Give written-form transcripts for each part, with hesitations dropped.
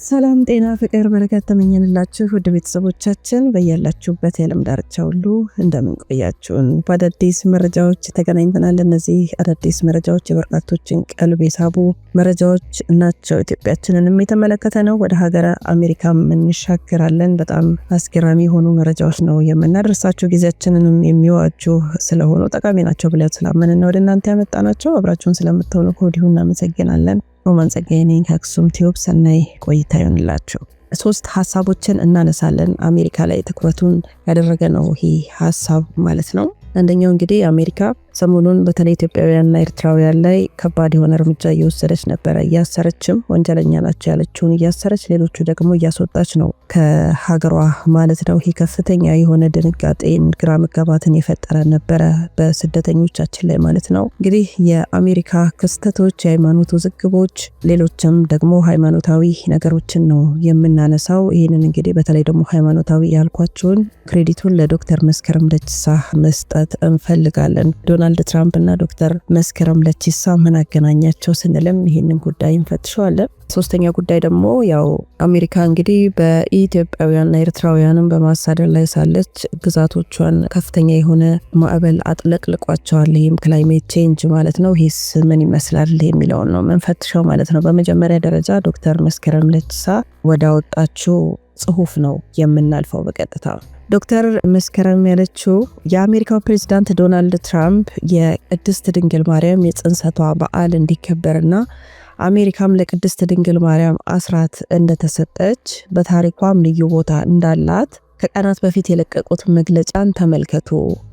ሰላም ጤና ፍቅር በረከት ተመኘንላችሁ ውድ ቤተሰቦቻችን በያላችሁበት የዓለም ዳርቻ ሁሉ እንደምን ቆያችሁን። በአዳዲስ መረጃዎች ተገናኝተናል። እነዚህ አዳዲስ መረጃዎች የበርካቶችን ቀልብ የሳቡ መረጃዎች ናቸው። ኢትዮጵያችንንም የተመለከተ ነው። ወደ ሀገረ አሜሪካም እንሻገራለን። በጣም አስገራሚ የሆኑ መረጃዎች ነው የምናደርሳችሁ። ጊዜያችንንም የሚዋጁ ስለሆኑ ጠቃሚ ናቸው ብለን ስላመንን ወደ እናንተ ያመጣናቸው። አብራችሁን ስለምትሆኑ ከወዲሁ እናመሰግናለን። ሮማን ጸጋዬ ነኝ ከአክሱም ቲዩብ። ሰናይ ቆይታ ይሁንላችሁ። 3 ሀሳቦችን እናነሳለን። አሜሪካ ላይ ትኩረቱን ያደረገ ነው ይህ ሀሳብ ማለት ነው። አንደኛው እንግዲህ አሜሪካ ሰሞኑን በተለይ ኢትዮጵያውያንና ኤርትራውያን ላይ ከባድ የሆነ እርምጃ እየወሰደች ነበረ። እያሰረችም ወንጀለኛ ናቸው ያለችውን እያሰረች፣ ሌሎቹ ደግሞ እያስወጣች ነው ከሀገሯ ማለት ነው። ይህ ከፍተኛ የሆነ ድንጋጤን፣ ግራ መጋባትን የፈጠረ ነበረ በስደተኞቻችን ላይ ማለት ነው። እንግዲህ የአሜሪካ ክስተቶች፣ የሃይማኖት ውዝግቦች፣ ሌሎችም ደግሞ ሃይማኖታዊ ነገሮችን ነው የምናነሳው። ይህንን እንግዲህ በተለይ ደግሞ ሃይማኖታዊ ያልኳቸውን ክሬዲቱን ለዶክተር መስከረም ለቺሳ መስጠት እንፈልጋለን። ዶናልድ ትራምፕ እና ዶክተር መስከረም ለቺሳ ምን አገናኛቸው ስንልም ይህንን ጉዳይ እንፈትሸዋለን። ሶስተኛ ጉዳይ ደግሞ ያው አሜሪካ እንግዲህ በኢትዮጵያውያንና ኤርትራውያንም በማሳደር ላይ ሳለች ግዛቶቿን ከፍተኛ የሆነ ማዕበል አጥለቅልቋቸዋል። ይህም ክላይሜት ቼንጅ ማለት ነው። ይህስ ምን ይመስላል የሚለውን ነው መንፈትሸው ማለት ነው። በመጀመሪያ ደረጃ ዶክተር መስከረም ለቺሳ ወዳወጣችው ጽሁፍ ነው የምናልፈው በቀጥታ። ዶክተር መስከረም ያለችው የአሜሪካው ፕሬዝዳንት ዶናልድ ትራምፕ የቅድስት ድንግል ማርያም የጽንሰቷ በዓል እንዲከበርና አሜሪካም ለቅድስት ድንግል ማርያም አስራት እንደተሰጠች በታሪኳም ልዩ ቦታ እንዳላት ከቀናት በፊት የለቀቁት መግለጫን ተመልከቱ።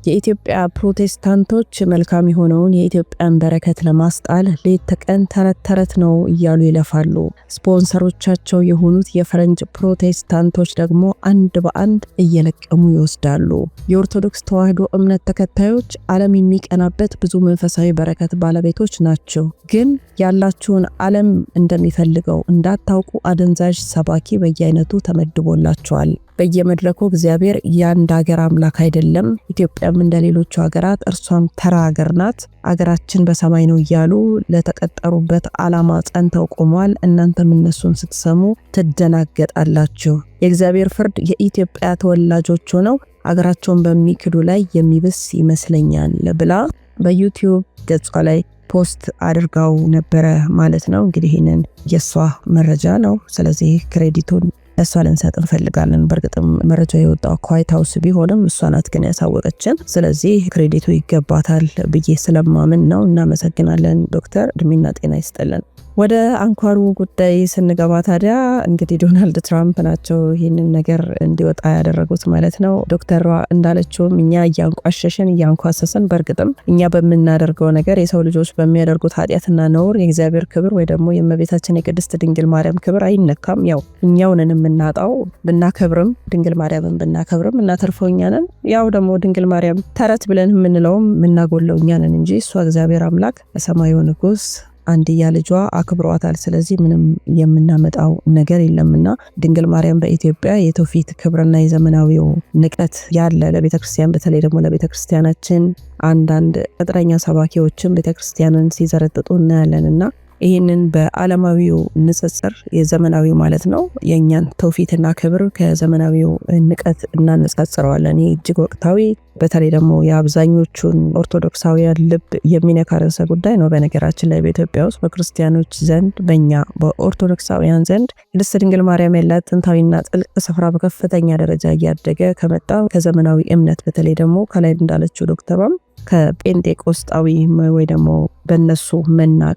የኢትዮጵያ ፕሮቴስታንቶች መልካም የሆነውን የኢትዮጵያን በረከት ለማስጣል ሌት ተቀን ተረት ነው እያሉ ይለፋሉ። ስፖንሰሮቻቸው የሆኑት የፈረንጅ ፕሮቴስታንቶች ደግሞ አንድ በአንድ እየለቀሙ ይወስዳሉ። የኦርቶዶክስ ተዋሕዶ እምነት ተከታዮች ዓለም የሚቀናበት ብዙ መንፈሳዊ በረከት ባለቤቶች ናቸው። ግን ያላችሁን ዓለም እንደሚፈልገው እንዳታውቁ አደንዛዥ ሰባኪ በየአይነቱ ተመድቦላቸዋል። በየመድረኩ እግዚአብሔር የአንድ ሀገር አምላክ አይደለም፣ ኢትዮጵያም እንደሌሎቹ ሀገራት እርሷም ተራ ሀገር ናት፣ ሀገራችን በሰማይ ነው እያሉ ለተቀጠሩበት ዓላማ ጸንተው ቆመዋል። እናንተም እነሱን ስትሰሙ ትደናገጣላችሁ። የእግዚአብሔር ፍርድ የኢትዮጵያ ተወላጆች ሆነው ሀገራቸውን በሚክዱ ላይ የሚብስ ይመስለኛል ብላ በዩቲዩብ ገጿ ላይ ፖስት አድርጋው ነበረ ማለት ነው። እንግዲህ ይህንን የሷ መረጃ ነው። ስለዚህ ክሬዲቱን እሷ ልንሰጥ እንፈልጋለን። በእርግጥም መረጃ የወጣው ከዋይት ሃውስ ቢሆንም እሷ ናት ግን ያሳወቀችን። ስለዚህ ክሬዲቱ ይገባታል ብዬ ስለማምን ነው። እናመሰግናለን ዶክተር፣ እድሜና ጤና ይስጥልን። ወደ አንኳሩ ጉዳይ ስንገባ ታዲያ እንግዲህ ዶናልድ ትራምፕ ናቸው ይህንን ነገር እንዲወጣ ያደረጉት ማለት ነው። ዶክተሯ እንዳለችውም እኛ እያንቋሸሽን እያንኳሰስን፣ በእርግጥም እኛ በምናደርገው ነገር የሰው ልጆች በሚያደርጉት ኃጢአትና ነውር የእግዚአብሔር ክብር ወይ ደግሞ የእመቤታችን የቅድስት ድንግል ማርያም ክብር አይነካም። ያው እኛውንን የምናጣው ብናከብርም ድንግል ማርያምን ብናከብርም እናተርፈው እኛ ነን። ያው ደግሞ ድንግል ማርያም ተረት ብለን የምንለውም የምናጎለው እኛ ነን እንጂ እሷ እግዚአብሔር አምላክ ለሰማዩ ንጉስ አንድያ ልጇ አክብሯታል። ስለዚህ ምንም የምናመጣው ነገር የለምና ድንግል ማርያም በኢትዮጵያ የትውፊት ክብርና የዘመናዊው ንቀት ያለ ለቤተክርስቲያን በተለይ ደግሞ ለቤተክርስቲያናችን አንዳንድ ቅጥረኛ ሰባኪዎችም ቤተክርስቲያንን ሲዘረጥጡ እናያለንና ይህንን በዓለማዊው ንጽጽር የዘመናዊው ማለት ነው የእኛን ትውፊትና ክብር ከዘመናዊው ንቀት እናነጻጽረዋለን። ይህ እጅግ ወቅታዊ በተለይ ደግሞ የአብዛኞቹን ኦርቶዶክሳውያን ልብ የሚነካ ርዕሰ ጉዳይ ነው። በነገራችን ላይ በኢትዮጵያ ውስጥ በክርስቲያኖች ዘንድ በእኛ በኦርቶዶክሳውያን ዘንድ ቅድስት ድንግል ማርያም ያላት ጥንታዊና ጥልቅ ስፍራ በከፍተኛ ደረጃ እያደገ ከመጣ ከዘመናዊ እምነት በተለይ ደግሞ ከላይ እንዳለችው ዶክተሯም ከጴንጤቆስጣዊ ወይ ደግሞ በነሱ መናቅ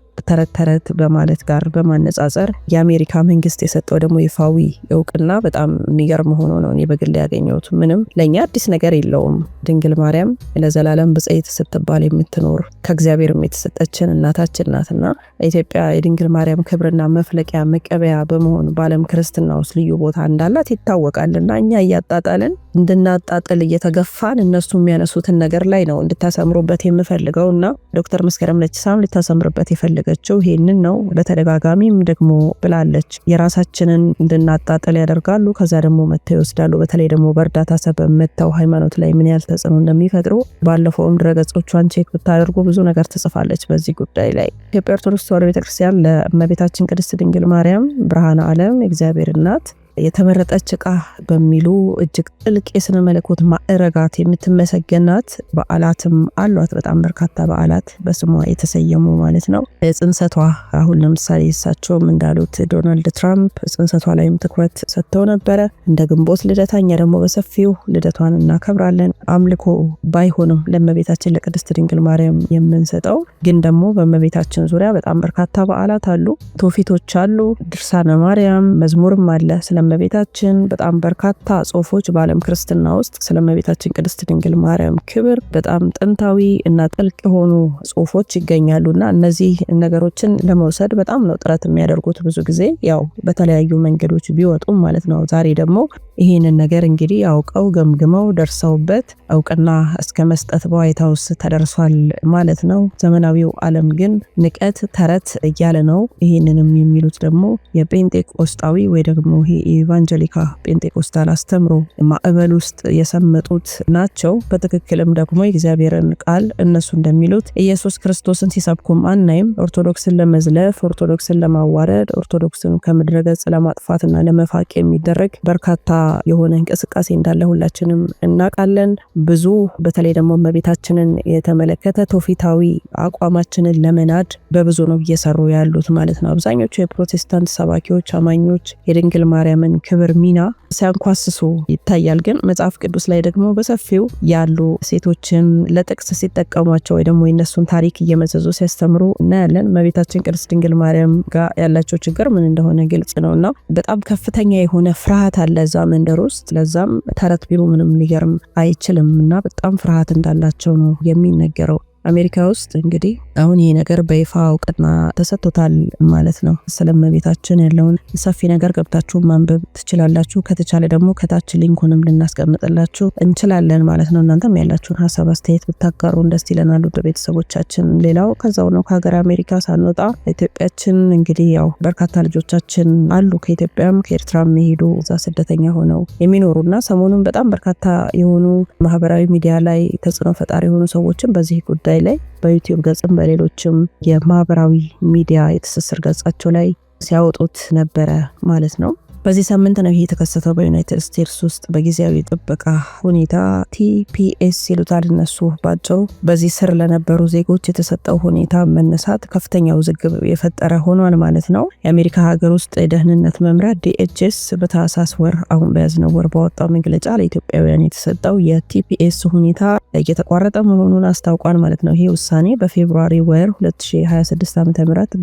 ተረት በማለት ጋር በማነጻጸር የአሜሪካ መንግስት የሰጠው ደግሞ ይፋዊ እውቅና በጣም የሚገርም ሆኖ ነው እኔ በግል ያገኘሁት። ምንም ለኛ አዲስ ነገር የለውም። ድንግል ማርያም ለዘላለም ብጽዕት ስትባል የምትኖር ከእግዚአብሔር የተሰጠችን እናታችን ናትና ኢትዮጵያ የድንግል ማርያም ክብርና መፍለቂያ መቀበያ በመሆን በዓለም ክርስትና ውስጥ ልዩ ቦታ እንዳላት ይታወቃልና እኛ እያጣጣልን እንድናጣጥል እየተገፋን እነሱ የሚያነሱትን ነገር ላይ ነው እንድታሰምሩበት የምፈልገውና ዶክተር መስከረም ለቺሳም ልታሰምርበት የፈለገ ያደረገችው ይሄንን ነው። በተደጋጋሚም ደግሞ ብላለች። የራሳችንን እንድናጣጥል ያደርጋሉ፣ ከዛ ደግሞ መተው ይወስዳሉ። በተለይ ደግሞ በእርዳታ ሰበብ መተው ሃይማኖት ላይ ምን ያህል ተጽዕኖ እንደሚፈጥሩ ባለፈውም ድረገጾቿን ቼክ ብታደርጉ ብዙ ነገር ትጽፋለች በዚህ ጉዳይ ላይ። ኢትዮጵያ ኦርቶዶክስ ተዋሕዶ ቤተክርስቲያን ለእመቤታችን ቅድስት ድንግል ማርያም ብርሃነ ዓለም የእግዚአብሔር እናት የተመረጠች ዕቃ በሚሉ እጅግ ጥልቅ የስነ መለኮት ማዕረጋት የምትመሰገናት በዓላትም አሏት። በጣም በርካታ በዓላት በስሟ የተሰየሙ ማለት ነው። ጽንሰቷ አሁን ለምሳሌ እሳቸውም እንዳሉት ዶናልድ ትራምፕ ጽንሰቷ ላይም ትኩረት ሰጥተው ነበረ። እንደ ግንቦት ልደታ እኛ ደግሞ በሰፊው ልደቷን እናከብራለን። አምልኮ ባይሆንም ለእመቤታችን ለቅድስት ድንግል ማርያም የምንሰጠው ግን ደግሞ በእመቤታችን ዙሪያ በጣም በርካታ በዓላት አሉ፣ ትውፊቶች አሉ፣ ድርሳነ ማርያም መዝሙርም አለ። ስለእመቤታችን በጣም በርካታ ጽሁፎች በዓለም ክርስትና ውስጥ ስለእመቤታችን ቅድስት ድንግል ማርያም ክብር በጣም ጥንታዊ እና ጥልቅ የሆኑ ጽሁፎች ይገኛሉና እነዚህ ነገሮችን ለመውሰድ በጣም ነው ጥረት የሚያደርጉት። ብዙ ጊዜ ያው በተለያዩ መንገዶች ቢወጡም ማለት ነው። ዛሬ ደግሞ ይህንን ነገር እንግዲህ አውቀው ገምግመው ደርሰውበት እውቅና እስከ መስጠት በዋይት ሃውስ ተደርሷል ማለት ነው። ዘመናዊው ዓለም ግን ንቀት ተረት እያለ ነው። ይህንንም የሚሉት ደግሞ የጴንጤቆስጣዊ ወይ ደግሞ ኢቫንጀሊካ ጴንጤቆስታል አስተምሮ ማዕበል ውስጥ የሰመጡት ናቸው። በትክክልም ደግሞ የእግዚአብሔርን ቃል እነሱ እንደሚሉት ኢየሱስ ክርስቶስን ሲሰብኩም አናይም። ኦርቶዶክስን ለመዝለፍ፣ ኦርቶዶክስን ለማዋረድ፣ ኦርቶዶክስን ከምድረገጽ ለማጥፋትና ለመፋቅ የሚደረግ በርካታ የሆነ እንቅስቃሴ እንዳለ ሁላችንም እናውቃለን። ብዙ በተለይ ደግሞ እመቤታችንን የተመለከተ ትውፊታዊ አቋማችንን ለመናድ በብዙ ነው እየሰሩ ያሉት ማለት ነው። አብዛኞቹ የፕሮቴስታንት ሰባኪዎች አማኞች የድንግል ማርያምን ክብር ሚና ሲያንኳስሱ ይታያል። ግን መጽሐፍ ቅዱስ ላይ ደግሞ በሰፊው ያሉ ሴቶችን ለጥቅስ ሲጠቀሟቸው ወይ ደግሞ የነሱን ታሪክ እየመዘዙ ሲያስተምሩ እናያለን። እመቤታችን ቅድስት ድንግል ማርያም ጋር ያላቸው ችግር ምን እንደሆነ ግልጽ ነውና በጣም ከፍተኛ የሆነ ፍርሃት አለ እዛ መንደር ውስጥ። ለዛም ተረት ቢሉ ምንም ሊገርም አይችልም እና በጣም ፍርሃት እንዳላቸው ነው የሚነገረው። አሜሪካ ውስጥ እንግዲህ አሁን ይሄ ነገር በይፋ እውቅና ተሰጥቶታል ማለት ነው። ስለእመቤታችን ያለውን ሰፊ ነገር ገብታችሁ ማንበብ ትችላላችሁ። ከተቻለ ደግሞ ከታች ሊንኩንም ልናስቀምጥላችሁ እንችላለን ማለት ነው። እናንተም ያላችሁን ሀሳብ አስተያየት ብታጋሩን ደስ ይለናል ውድ ቤተሰቦቻችን። ሌላው ከዛው ነው ከሀገር አሜሪካ ሳንወጣ ኢትዮጵያችን እንግዲህ ያው በርካታ ልጆቻችን አሉ ከኢትዮጵያም ከኤርትራም የሄዱ እዛ ስደተኛ ሆነው የሚኖሩና ሰሞኑን በጣም በርካታ የሆኑ ማህበራዊ ሚዲያ ላይ ተጽዕኖ ፈጣሪ የሆኑ ሰዎችን በዚህ ጉዳይ ላይ በዩቲዩብ ገጽም በሌሎችም የማህበራዊ ሚዲያ የትስስር ገጻቸው ላይ ሲያወጡት ነበረ ማለት ነው። በዚህ ሳምንት ነው ይሄ የተከሰተው በዩናይትድ ስቴትስ ውስጥ በጊዜያዊ ጥበቃ ሁኔታ TPS ይሉታል እነሱ ባጭሩ። በዚህ ስር ለነበሩ ዜጎች የተሰጠው ሁኔታ መነሳት ከፍተኛ ውዝግብ የፈጠረ ሆኗል ማለት ነው። የአሜሪካ ሀገር ውስጥ የደህንነት መምሪያ DHS በታህሳስ ወር አሁን በያዝነው ወር ባወጣው መግለጫ ለኢትዮጵያውያን የተሰጠው የTPS ሁኔታ እየተቋረጠ መሆኑን አስታውቋል ማለት ነው። ይሄ ውሳኔ በፌብሩዋሪ ወር 2026 ዓ.ም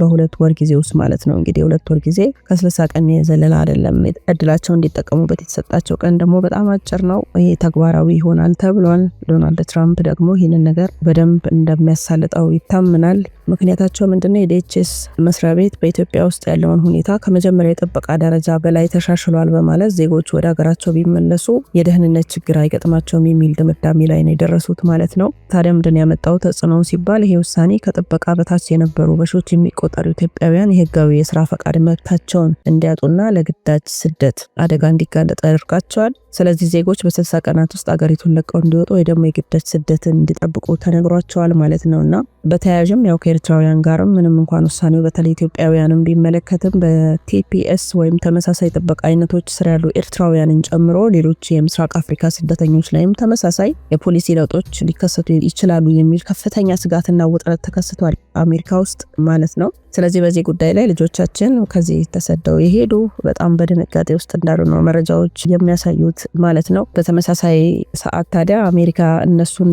በሁለት ወር ጊዜ ውስጥ ማለት ነው። እንግዲህ ሁለት ወር ጊዜ ከ60 ቀን የዘለለ አይደለም። እድላቸው እንዲጠቀሙበት የተሰጣቸው ቀን ደግሞ በጣም አጭር ነው። ይሄ ተግባራዊ ይሆናል ተብሏል። ዶናልድ ትራምፕ ደግሞ ይህንን ነገር በደንብ እንደሚያሳልጠው ይታመናል። ምክንያታቸው ምንድነው? የዲኤችኤስ መስሪያ ቤት በኢትዮጵያ ውስጥ ያለውን ሁኔታ ከመጀመሪያ የጥበቃ ደረጃ በላይ ተሻሽሏል በማለት ዜጎች ወደ ሀገራቸው ቢመለሱ የደህንነት ችግር አይገጥማቸውም የሚል ድምዳሜ ላይ ነው የደረሱት ማለት ነው። ታዲያ ምንድን ያመጣው ተጽዕኖ ሲባል ይሄ ውሳኔ ከጥበቃ በታች የነበሩ በሺዎች የሚቆጠሩ ኢትዮጵያውያን የህጋዊ የስራ ፈቃድ መብታቸውን እንዲያጡና ለግዳጅ ስደት አደጋ እንዲጋለጥ ያደርጋቸዋል። ስለዚህ ዜጎች በ60 ቀናት ውስጥ አገሪቱን ለቀው እንዲወጡ ወይ ደግሞ የግዳጅ ስደትን እንዲጠብቁ ተነግሯቸዋል ማለት ነውና በተያያዥም ያው ከኤርትራውያን ጋርም ምንም እንኳን ውሳኔው በተለይ ኢትዮጵያውያንን ቢመለከትም በቲፒኤስ ወይም ተመሳሳይ ጥበቃ አይነቶች ስር ያሉ ኤርትራውያንን ጨምሮ ሌሎች የምስራቅ አፍሪካ ስደተኞች ላይም ተመሳሳይ የፖሊሲ ለውጦች ሊከሰቱ ይችላሉ የሚል ከፍተኛ ስጋትና ውጥረት ተከስቷል አሜሪካ ውስጥ ማለት ነው። ስለዚህ በዚህ ጉዳይ ላይ ልጆቻችን ከዚህ ተሰደው የሄዱ በጣም በድንጋጤ ውስጥ እንዳሉ ነው መረጃዎች የሚያሳዩት ማለት ነው። በተመሳሳይ ሰዓት ታዲያ አሜሪካ እነሱን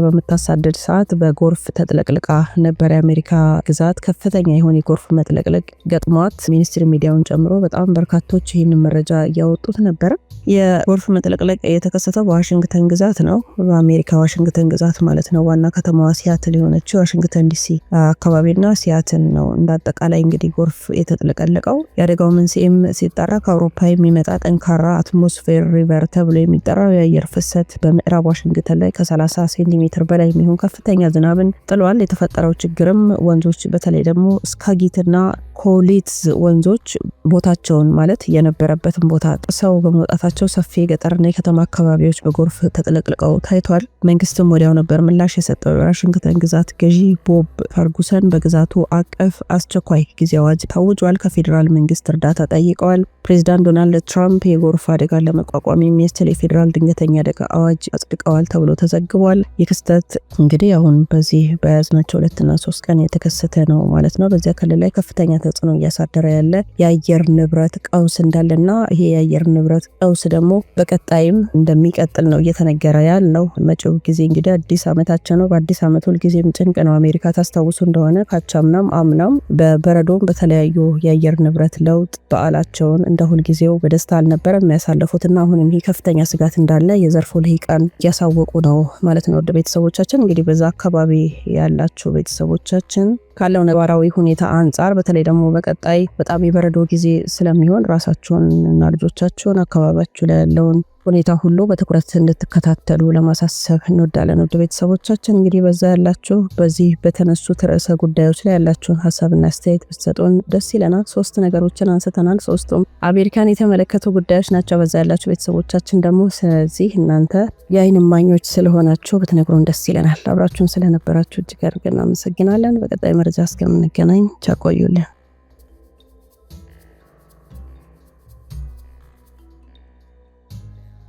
በምታሳድድ ሰዓት በጎርፍ ተጥለቅልቃ ነበር። የአሜሪካ ግዛት ከፍተኛ የሆነ የጎርፍ መጥለቅለቅ ገጥሟት ሚኒስትሪ ሚዲያውን ጨምሮ በጣም በርካቶች ይህንን መረጃ እያወጡት ነበር። የጎርፍ መጥለቅለቅ የተከሰተው በዋሽንግተን ግዛት ነው። በአሜሪካ ዋሽንግተን ግዛት ማለት ነው። ዋና ከተማዋ ሲያትል የሆነችው ዋሽንግተን ዲሲ አካባቢና ሲያትል ነው። እንዳጠቃላይ እንግዲህ ጎርፍ የተጥለቀለቀው የአደጋው መንስኤም ሲጣራ ከአውሮፓ የሚመጣ ጠንካራ አትሞስፌር ሪቨር ተብሎ የሚጠራው የአየር ፍሰት በምዕራብ ዋሽንግተን ላይ ከ30 ሴንቲሜትር በላይ የሚሆን ከፍተኛ ዝናብን ጥሏል። የተፈጠረው ችግርም ወንዞች በተለይ ደግሞ ስካጊትና ኮሊትዝ ወንዞች ቦታቸውን ማለት የነበረበትን ቦታ ጥሰው በመውጣታቸው ሰፊ የገጠርና የከተማ አካባቢዎች በጎርፍ ተጥለቅልቀው ታይቷል። መንግስትም ወዲያው ነበር ምላሽ የሰጠው። የዋሽንግተን ግዛት ገዢ ቦብ ፈርጉሰን በግዛቱ አቀፍ አስቸኳይ ጊዜ አዋጅ ታውጇል። ከፌዴራል መንግስት እርዳታ ጠይቀዋል። ፕሬዚዳንት ዶናልድ ትራምፕ የጎርፍ አደጋን ለመቋቋም የሚያስችል የፌዴራል ድንገተኛ አደጋ አዋጅ አጽድቀዋል ተብሎ ተዘግቧል። የክስተት እንግዲህ አሁን በዚህ በያዝናቸው 2 እና 3 ቀን የተከሰተ ነው ማለት ነው። በዚያ ክልል ላይ ከፍተኛ ተጽዕኖ እያሳደረ ያለ የአየር ንብረት ቀውስ እንዳለና ይሄ የአየር ንብረት ቀውስ ደግሞ በቀጣይም እንደሚቀጥል ነው እየተነገረ ያለው። መጪው ጊዜ እንግዲህ አዲስ ዓመታችን ነው። በአዲስ ዓመት ሁልጊዜም ጭንቅ ነው። አሜሪካ ታስታውሱ እንደሆነ ካቻምናም አምናም በበረዶም በተለያዩ የአየር ንብረት ለውጥ በዓላቸውን እንደ ሁልጊዜው በደስታ አልነበረም የሚያሳልፉትና አሁንም ይህ ከፍተኛ ስጋት እንዳለ የዘርፉ ልሂቃን እያሳወቁ ነው ማለት ነው። ወደ ቤተሰቦቻችን እንግዲህ በዛ አካባቢ ያላችሁ ቤተሰቦቻችን ካለው ነባራዊ ሁኔታ አንጻር በተለይ ደግሞ በቀጣይ በጣም የበረዶ ጊዜ ስለሚሆን ራሳችሁን እና ልጆቻችሁን አካባቢያችሁ ላይ ያለውን ሁኔታ ሁሉ በትኩረት እንድትከታተሉ ለማሳሰብ እንወዳለን። ወደ ቤተሰቦቻችን እንግዲህ በዛ ያላችሁ በዚህ በተነሱት ርዕሰ ጉዳዮች ላይ ያላችሁን ሀሳብና አስተያየት ብትሰጡን ደስ ይለናል። 3 ነገሮችን አንስተናል። 3ቱም አሜሪካን የተመለከቱ ጉዳዮች ናቸው። በዛ ያላችሁ ቤተሰቦቻችን ደግሞ ስለዚህ እናንተ የዓይን እማኞች ስለሆናችሁ ብትነግሩን ደስ ይለናል። አብራችሁን ስለነበራችሁ እጅግ አድርገን እናመሰግናለን። በቀጣይ መረጃ እስከምንገናኝ ቻው ቆዩልን።